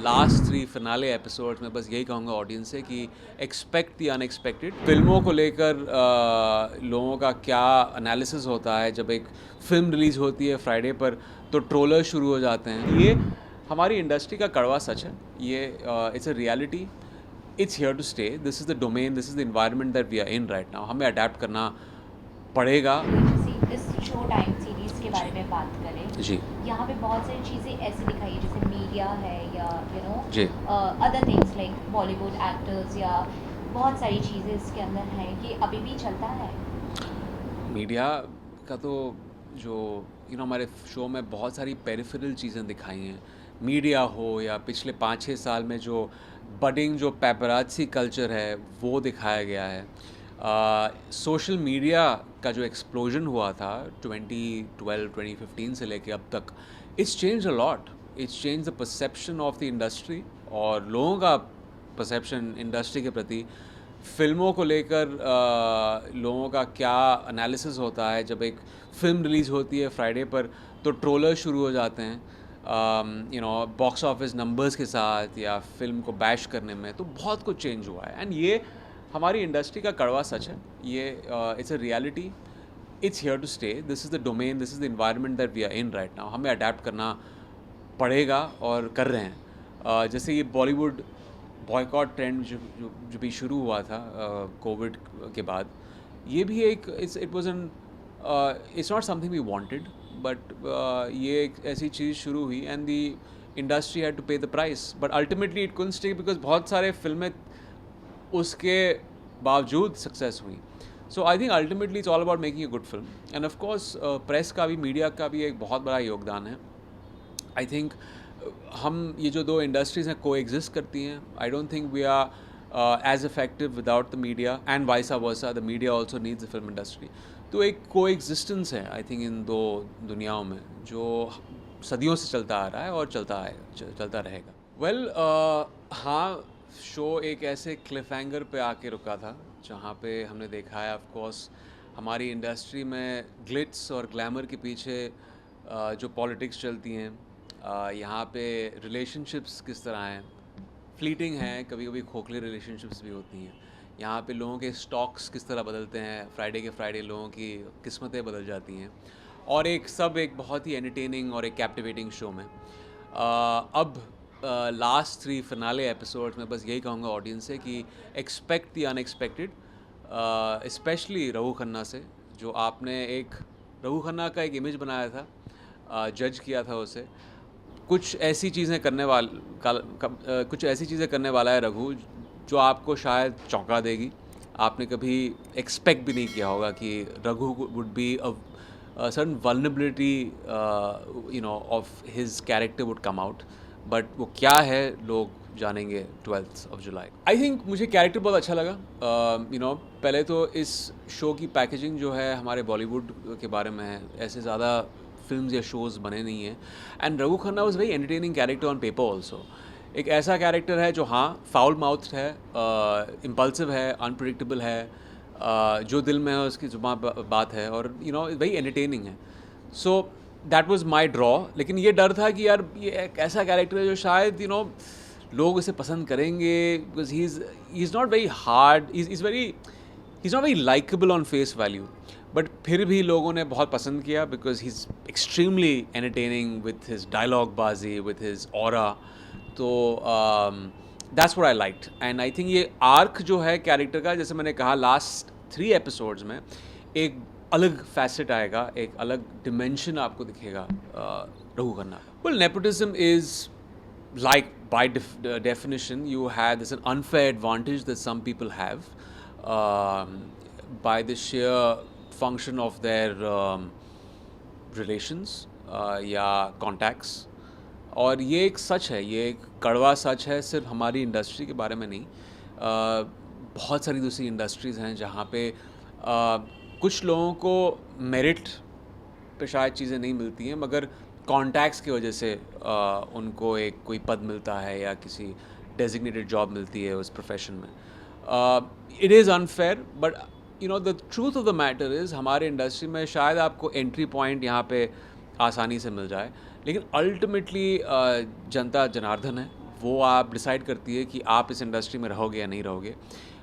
Last 3 finale episodes में बस यही कहूँगा ऑडियंस से कि एक्सपेक्ट द अनएक्सपेक्टेड। फिल्मों को लेकर लोगों का क्या एनालिसिस होता है जब एक फ़िल्म रिलीज़ होती है फ्राइडे पर, तो ट्रोलर शुरू हो जाते हैं। ये हमारी इंडस्ट्री का कड़वा सच है। ये it's a reality, it's here to stay. This is the domain, this is the environment that we are in right now. हमें अडेप्ट करना पड़ेगा। इस शो टाइम सीरीज़ के बारे में बात करें, जी यहाँ पे बहुत सारी चीज़ें ऐसी दिखाई है जैसे मीडिया है या जी other things like Bollywood actors या बहुत सारी चीज़ें इसके अंदर हैं कि अभी भी चलता है। मीडिया का तो जो हमारे शो में बहुत सारी पेरिफेरल चीज़ें दिखाई हैं। मीडिया हो या पिछले 5-6 साल में जो बडिंग जो पेपराज़ी कल्चर है वो दिखाया गया है। सोशल मीडिया का जो एक्सप्लोजन हुआ था 2012-2015 से लेके अब तक, it's change a lot. It's change the perception of the industry और लोगों का परसेप्शन इंडस्ट्री के प्रति। फिल्मों को लेकर लोगों का क्या एनालिसिस होता है जब एक फ़िल्म रिलीज़ होती है फ्राइडे पर, तो ट्रोलर शुरू हो जाते हैं बॉक्स ऑफिस नंबर्स के साथ या फिल्म को बैश करने में। तो बहुत कुछ चेंज हुआ है एंड ये हमारी इंडस्ट्री का कड़वा सच है। ये it's a reality, it's here to stay. This is the domain, this is the environment that we are in right now. हमें अडेप्ट करना पड़ेगा और कर रहे हैं। जैसे ये बॉलीवुड बॉयकॉट ट्रेंड जो भी शुरू हुआ था कोविड के बाद, ये भी एक it was an it's not something we wanted, but ये एक ऐसी चीज़ शुरू हुई and the industry had to pay the price, but ultimately it couldn't stay because बहुत सारे फिल्में उसके बावजूद सक्सेस हुई। So I think ultimately it's all about making a good film and of course press का भी, मीडिया का भी एक बहुत बड़ा योगदान है। आई थिंक हम ये जो दो इंडस्ट्रीज़ हैं को एग्जिस्ट करती हैं। I don't think we are as effective without the media and vice versa. The media also needs the film industry. तो एक को एग्जिस्टेंस है आई थिंक इन दो दुनियाओं में जो सदियों से चलता आ रहा है और चलता रहेगा। वेल हाँ, शो एक ऐसे क्लिफ हैंगर पे आके रुका था जहाँ पे हमने देखा है ऑफ कोर्स हमारी इंडस्ट्री में ग्लिट्स और ग्लैमर के पीछे जो पॉलिटिक्स चलती हैं, यहाँ पे रिलेशनशिप्स किस तरह हैं, फ्लीटिंग हैं, कभी कभी खोखले रिलेशनशिप्स भी होती हैं। यहाँ पे लोगों के स्टॉक्स किस तरह बदलते हैं, फ्राइडे के फ्राइडे लोगों की किस्मतें बदल जाती हैं। और एक बहुत ही एंटरटेनिंग और एक कैप्टिवेटिंग शो में अब लास्ट 3 फिनाले एपिसोड्स में बस यही कहूँगा ऑडियंस से कि expect the unexpected, specially Raghu Khanna से। जो आपने एक रघु खन्ना का एक इमेज बनाया था, जज किया था उसे, कुछ ऐसी चीज़ें करने वाला है रघु जो आपको शायद चौंका देगी। आपने कभी एक्सपेक्ट भी नहीं किया होगा कि Raghu would be a certain vulnerability of his character would come out, but वो क्या है लोग जानेंगे 12th of July। I think मुझे कैरेक्टर बहुत अच्छा लगा। पहले तो इस शो की पैकेजिंग जो है हमारे बॉलीवुड के बारे में है, ऐसे ज़्यादा फिल्म्स या शोज़ बने नहीं हैं। And Raghu Khanna was very entertaining character on paper also. एक ऐसा कैरेक्टर है जो हाँ फाउल माउथ है, इम्पल्सिव है, अनप्रिडिक्टेबल है, जो दिल में है उसकी जुबान बात है, और वेरी एंटरटेनिंग है। So that was my draw. लेकिन ये डर था कि यार ये एक ऐसा कैरेक्टर है जो शायद लोग इसे पसंद करेंगे because he is not very hard, is not very likeable on face value, but फिर भी लोगों ने बहुत पसंद किया because he is extremely entertaining with his dialogue बाजी, विथ हिज ऑरा। तो that's what I liked and I think ये आर्क जो है कैरेक्टर का, जैसे मैंने कहा लास्ट 3 एपिसोड्स में एक अलग फैसेट आएगा, एक अलग डिमेंशन आपको दिखेगा Raghu Khanna. Well, nepotism is like by definition you have this an unfair advantage that some people have by the sheer function of their relations या contacts। और ये एक सच है, ये एक कड़वा सच है, सिर्फ हमारी इंडस्ट्री के बारे में नहीं। बहुत सारी दूसरी इंडस्ट्रीज़ हैं जहाँ पे कुछ लोगों को मेरिट पे शायद चीज़ें नहीं मिलती हैं, मगर कॉन्टैक्ट्स की वजह से उनको एक कोई पद मिलता है या किसी डेजिग्नेटेड जॉब मिलती है उस प्रोफेशन में। It is unfair, but the truth of the matter is हमारे इंडस्ट्री में शायद आपको एंट्री पॉइंट यहाँ पे आसानी से मिल जाए, लेकिन अल्टीमेटली जनता जनार्दन है, वो आप डिसाइड करती है कि आप इस इंडस्ट्री में रहोगे या नहीं रहोगे।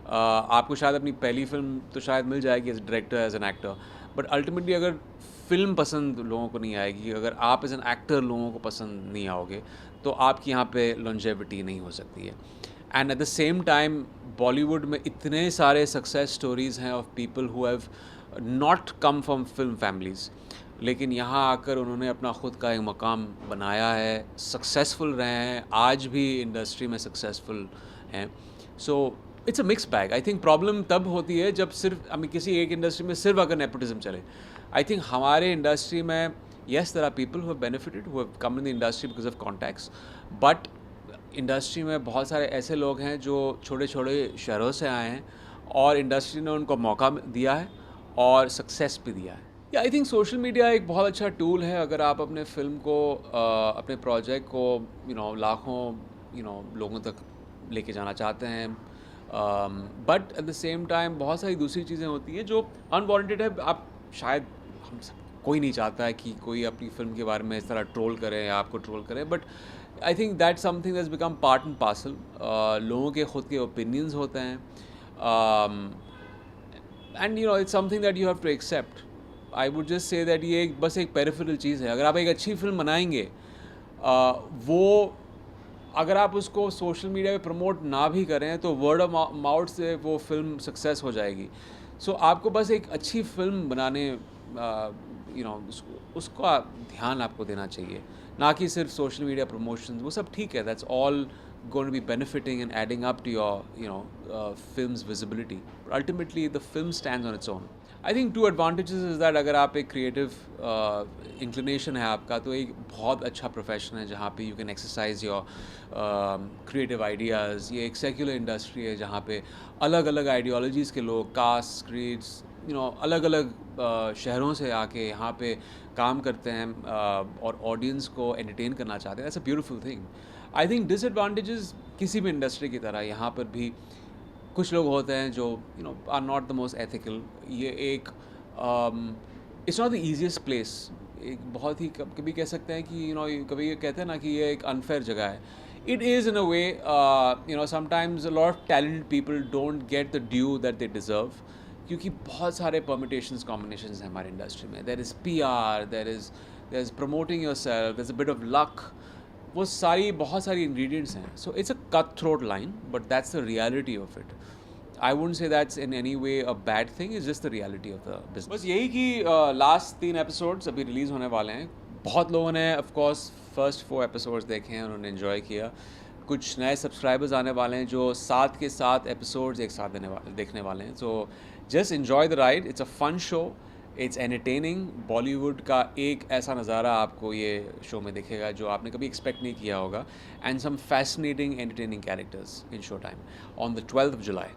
आपको शायद अपनी पहली फ़िल्म तो शायद मिल जाएगी as director, as an actor, but ultimately अगर फ़िल्म पसंद लोगों को नहीं आएगी, अगर आप एज़ एन एक्टर लोगों को पसंद नहीं आओगे, तो आपकी यहाँ पे लॉन्जेविटी नहीं हो सकती है। And at the same time Bollywood में इतने सारे सक्सेस स्टोरीज़ हैं of people who have not come from film families, लेकिन यहाँ आकर उन्होंने अपना ख़ुद का एक मकाम बनाया है, सक्सेसफुल रहे हैं, आज भी इंडस्ट्री में सक्सेसफुल हैं। So it's a mix bag. I think problem तब होती है जब सिर्फ हमें किसी एक इंडस्ट्री में सिर्फ अगर नेपोटिज्म चले। आई थिंक हमारे इंडस्ट्री में yes there are people who have benefited, who have come in the industry because of contacts, but industry में बहुत सारे ऐसे लोग हैं जो छोटे छोटे शहरों से आए हैं और इंडस्ट्री ने उनको मौका दिया है और सक्सेस भी दिया है। या आई थिंक सोशल मीडिया एक बहुत अच्छा टूल है अगर आप अपने फ़िल्म को अपने प्रोजेक्ट को लाखों लोगों तक लेके जाना चाहते हैं, but at the same time बहुत सारी दूसरी चीज़ें होती हैं जो अनवांटेड है। आप शायद हम सब कोई नहीं चाहता है कि कोई अपनी फ़िल्म के बारे में इस तरह ट्रोल करे या आपको ट्रोल करे, but I think that something that's become part and parcel. लोगों के ख़ुद के ओपिनियंस होते हैं, and it's something that you have to accept. I would just say that ये बस एक पेरिफेरल चीज़ है। अगर आप एक अच्छी फ़िल्म बनाएंगे, वो अगर आप उसको सोशल मीडिया पे प्रमोट ना भी करें तो वर्ड ऑफ माउथ से वो फ़िल्म सक्सेस हो जाएगी। सो आपको बस एक अच्छी फ़िल्म बनाने उसका ध्यान आपको देना चाहिए, ना कि सिर्फ सोशल मीडिया प्रमोशंस। वो सब ठीक है, that's all going to be benefiting and adding up to your film's visibility. But ultimately, the film stands on its own. I think two advantages is that अगर आप एक creative inclination है आपका, तो एक बहुत अच्छा profession है जहाँ पे you can exercise your creative ideas. ये एक secular industry है जहाँ पे अलग अलग ideologies के लोग, caste, creeds, अलग अलग शहरों से आके यहाँ पे काम करते हैं और ऑडियंस को एंटरटेन करना चाहते हैं। That's a beautiful thing. I think disadvantages किसी भी इंडस्ट्री की तरह यहाँ पर भी कुछ लोग होते हैं जो are not the most ethical. ये एक it's not the easiest place. एक बहुत ही कभी कह सकते हैं कि कभी ये कहते हैं ना कि ये एक अनफेयर जगह है। It is in a way sometimes a lot of talented people don't get the due that they deserve, क्योंकि बहुत सारे परमिटेशंस कॉम्बिनेशंस हैं हमारी इंडस्ट्री में। There is PR, there is promoting yourself, there is a bit of luck. वो बहुत सारी ingredients हैं। So it's a cut throat line, but that's the reality of it. I wouldn't say that's in any way a bad thing, is just the reality of the business. बस यही कि last 3 episodes अभी release होने वाले हैं। बहुत लोगों ने ऑफ कोर्स फर्स्ट 4 एपिसोड्स देखे हैं, उन्होंने एंजॉय किया। कुछ नए सब्सक्राइबर्स आने वाले हैं जो 7 के 7 एपिसोड्स एक साथ देखने वाले हैं। So just enjoy the ride. It's a fun show, it's entertaining. Bollywood का एक ऐसा नज़ारा आपको ये शो में दिखेगा जो आपने कभी एक्सपेक्ट नहीं किया होगा, and some fascinating entertaining characters in show time on the 12th of July.